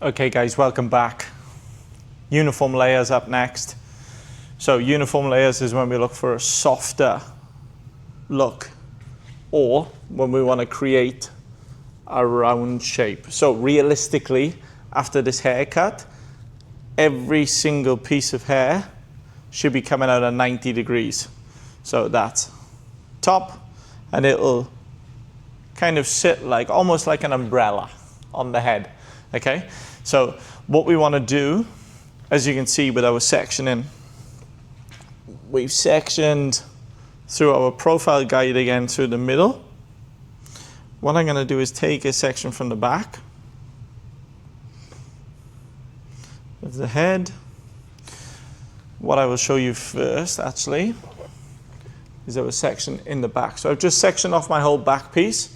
Okay guys, welcome back. Uniform layers up next. So uniform layers is when we look for a softer look or when we want to create a round shape. So realistically, after this haircut, every single piece of hair should be coming out at 90 degrees. So that's top, and it'll kind of sit like almost like an umbrella on the head. Okay, so what we want to do, as you can see with our sectioning, we've sectioned through our profile guide again through the middle. What I'm going to do is take a section from the back of the head. What I will show you first actually is our section in the back. So I've just sectioned off my whole back piece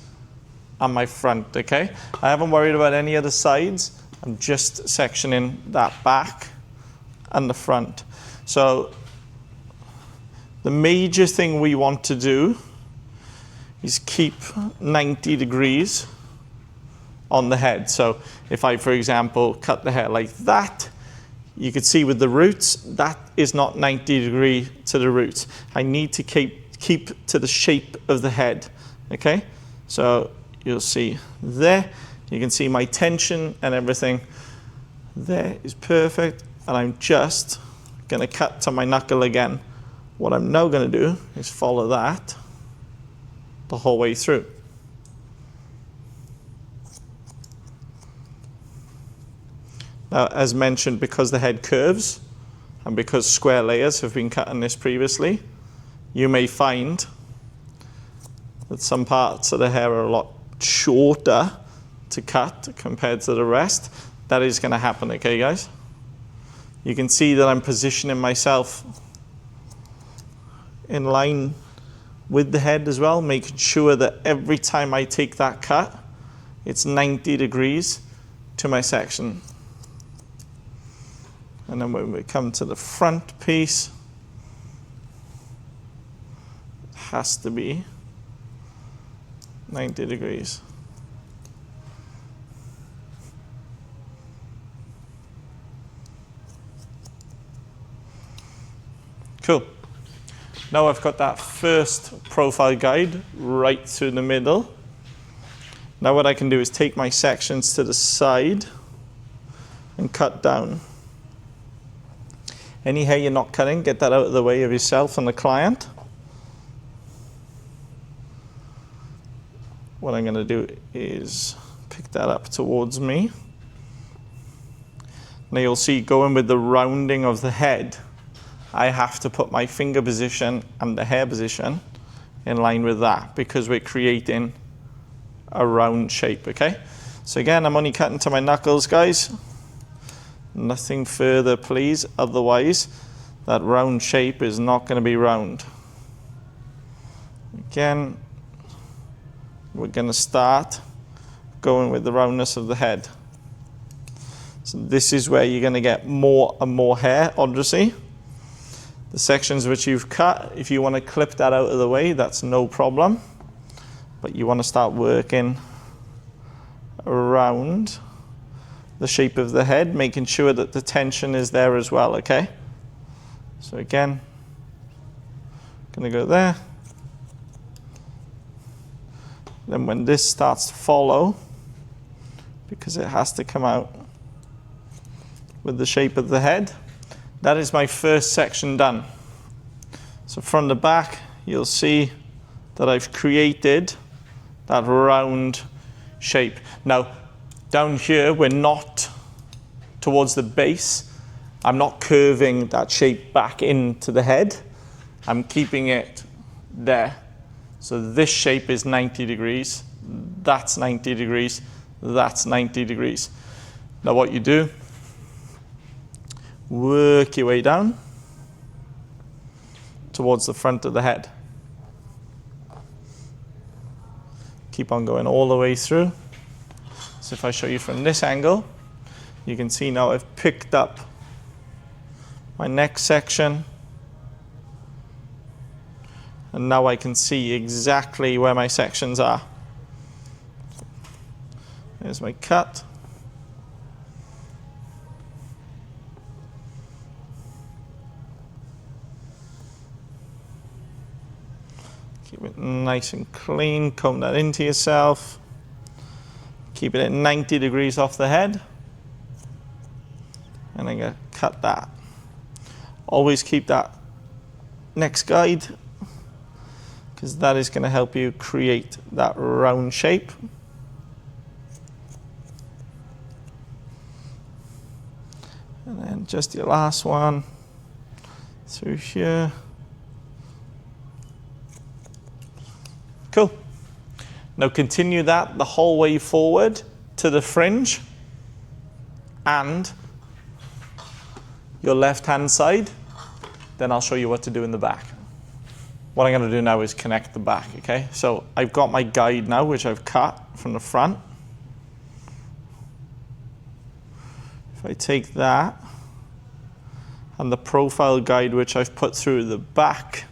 and my front, okay? I haven't worried about any other sides. I'm just sectioning that back and the front. So the major thing we want to do is keep 90 degrees on the head. So if I, for example, cut the hair like that, you could see with the roots, that is not 90 degree to the roots. I need to keep to the shape of the head, okay? So you'll see there, you can see my tension and everything there is perfect, and I'm just gonna cut to my knuckle again. What I'm now gonna do is follow that the whole way through. Now, as mentioned, because the head curves and because square layers have been cut on this previously, you may find that some parts of the hair are a lot shorter to cut compared to the rest. That is going to happen, okay guys? You can see that I'm positioning myself in line with the head as well, making sure that every time I take that cut, it's 90 degrees to my section. And then when we come to the front piece, it has to be 90 degrees. Cool. Now I've got that first profile guide right through the middle. Now what I can do is take my sections to the side and cut down. Any hair you're not cutting, get that out of the way of yourself and the client. What I'm going to do is pick that up towards me. Now you'll see, going with the rounding of the head, I have to put my finger position and the hair position in line with that because we're creating a round shape, okay? So again, I'm only cutting to my knuckles, guys. Nothing further, please. Otherwise, that round shape is not going to be round. Again, we're going to start going with the roundness of the head. So this is where you're going to get more and more hair, obviously. The sections which you've cut, if you want to clip that out of the way, that's no problem. But you want to start working around the shape of the head, making sure that the tension is there as well, okay? So again, gonna go there. Then when this starts to follow, because it has to come out with the shape of the head, that is my first section done. So from the back, you'll see that I've created that round shape. Now, down here, we're not towards the base. I'm not curving that shape back into the head. I'm keeping it there. So this shape is 90 degrees. That's 90 degrees. That's 90 degrees. Now what you do, work your way down towards the front of the head. Keep on going all the way through. So if I show you from this angle, you can see now I've picked up my neck section, and now I can see exactly where my sections are. There's my cut. nice and clean, comb that into yourself. Keep it at 90 degrees off the head. And I'm going to cut that. Always keep that next guide, because that is going to help you create that round shape. And then just your last one through here. Cool. Now continue that the whole way forward to the fringe and your left hand side. Then I'll show you what to do in the back. What I'm going to do now is connect the back, okay? So I've got my guide now, which I've cut from the front. If I take that and the profile guide, which I've put through the back,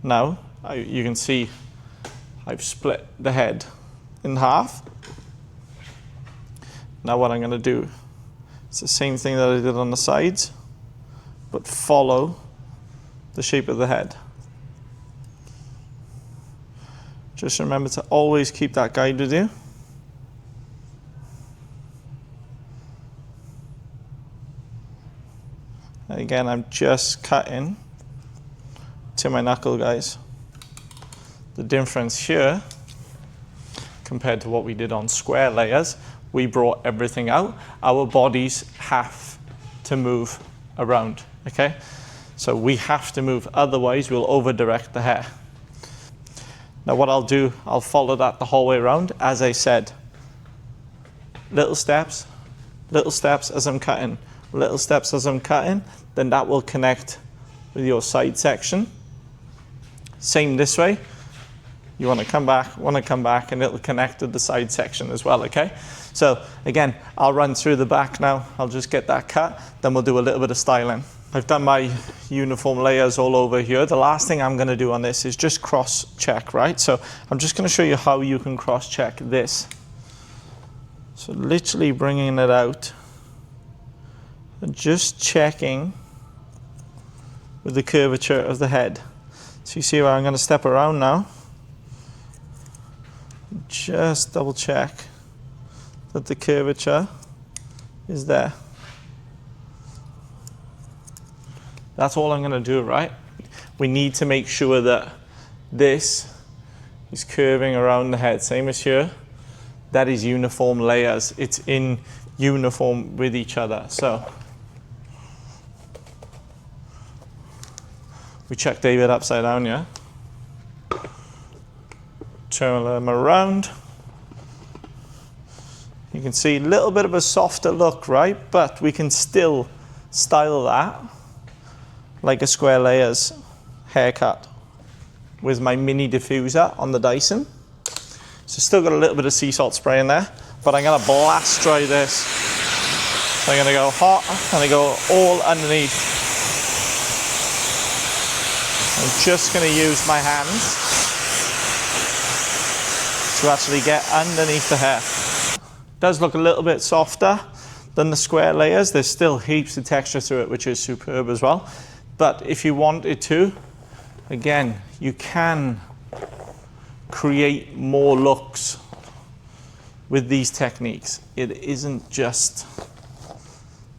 now you can see I've split the head in half. Now what I'm going to do, it's the same thing that I did on the sides, but follow the shape of the head. Just remember to always keep that guide with you. And again, I'm just cutting to my knuckle, guys. The difference here, compared to what we did on square layers, we brought everything out. Our bodies have to move around, okay? So we have to move, otherwise we'll over-direct the hair. Now what I'll do, I'll follow that the whole way around. As I said, little steps as I'm cutting, little steps as I'm cutting, then that will connect with your side section. Same this way. You want to come back, and it'll connect with the side section as well, okay? So again, I'll run through the back now. I'll just get that cut, then we'll do a little bit of styling. I've done my uniform layers all over here. The last thing I'm going to do on this is just cross-check, right? So I'm just going to show you how you can cross-check this. So literally bringing it out and just checking with the curvature of the head. So you see where I'm going to step around now. Just double check that the curvature is there. That's all I'm going to do, right? We need to make sure that this is curving around the head. Same as here. That is uniform layers. It's in uniform with each other. So we check David upside down, yeah? Turn them around. You can see a little bit of a softer look, right? But we can still style that like a square layers haircut with my mini diffuser on the Dyson. So still got a little bit of sea salt spray in there, but I'm gonna blast dry this. So I'm gonna go hot and I go all underneath. I'm just gonna use my hands to actually get underneath the hair. It does look a little bit softer than the square layers. There's still heaps of texture through it, which is superb as well. But if you wanted to, again, you can create more looks with these techniques. It isn't just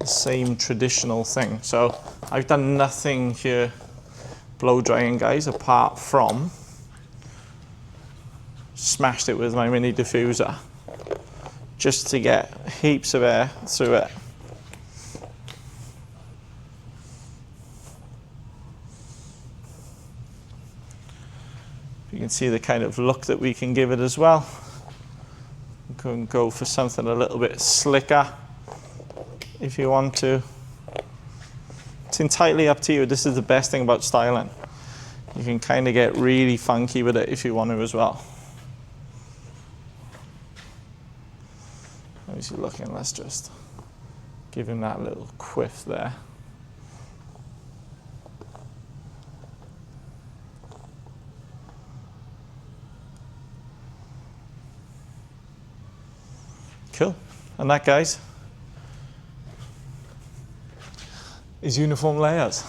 the same traditional thing. So I've done nothing here blow drying, guys, apart from smashed it with my mini diffuser just to get heaps of air through it. You can see the kind of look that we can give it as well. You can go for something a little bit slicker if you want to. It's entirely up to you. This is the best thing about styling. You can kind of get really funky with it if you want to as well. How's he looking? Let's just give him that little quiff there. Cool. And that, guys, is uniform layers.